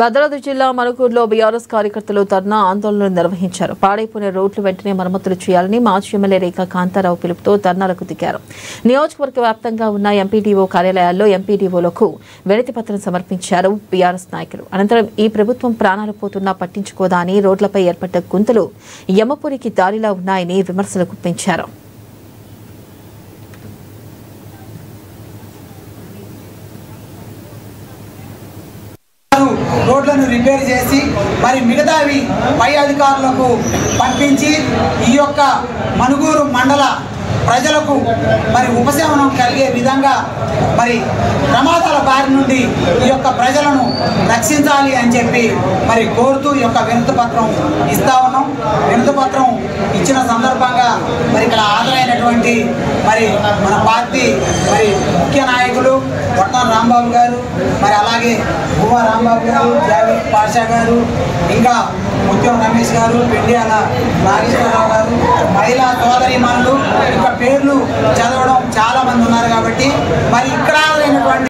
భద్రాద్రి జిల్లా మణుగూరులో బీఆర్ఎస్ కార్యకర్తలు ధర్నా ఆందోళనలు నిర్వహించారు. పాడైపోయిన రోడ్లు వెంటనే మరమ్మతులు చేయాలని మాజీ ఎమ్మెల్యే రేఖా కాంతారావు పిలుపుతో ధర్నాలకు దిగారు. నియోజకవర్గ వ్యాప్తంగా ఉన్న ఎంపీడీఓ కార్యాలయాల్లో ఎంపీడీఓలకు వినతి పత్రం సమర్పించారు బీఆర్ఎస్ నాయకులు. అనంతరం ఈ ప్రభుత్వం ప్రాణాలు పోతున్నా పట్టించుకోదా అని రోడ్లపై ఏర్పడ్డ గుంతలు యమపురికి దారిలా ఉన్నాయని విమర్శలు గుప్పించారు. రోడ్లను రిపేర్ చేసి మరి మిగతావి పై అధికారులకు పంపించి ఈ యొక్క మణుగూరు మండల ప్రజలకు మరి ఉపశమనం కలిగే విధంగా మరి ప్రమాదాల బారి నుండి ఈ యొక్క ప్రజలను రక్షించాలి అని చెప్పి మరి కోరుతూ ఈ యొక్క వినతి పత్రం ఇస్తా ఉన్నాం. వినతి పత్రం ఇచ్చిన సందర్భంగా మరి ఇక్కడ హాజరైనటువంటి మరి మన పార్టీ మరి ముఖ్య నాయకులు వట్నం రాంబాబు గారు, మరి అలాగే గువ్వ రాంబాబు గారు, జావేద్ పాషా గారు, ఇంకా ముత్యం రమేష్ గారు, పెండియాల నాగేశ్వరరావు గారు, మహిళా సోదరీమణులు, ఇంకా పేర్లు చదవడం చాలా మంది ఉన్నారు కాబట్టి మరి ఇక్కడ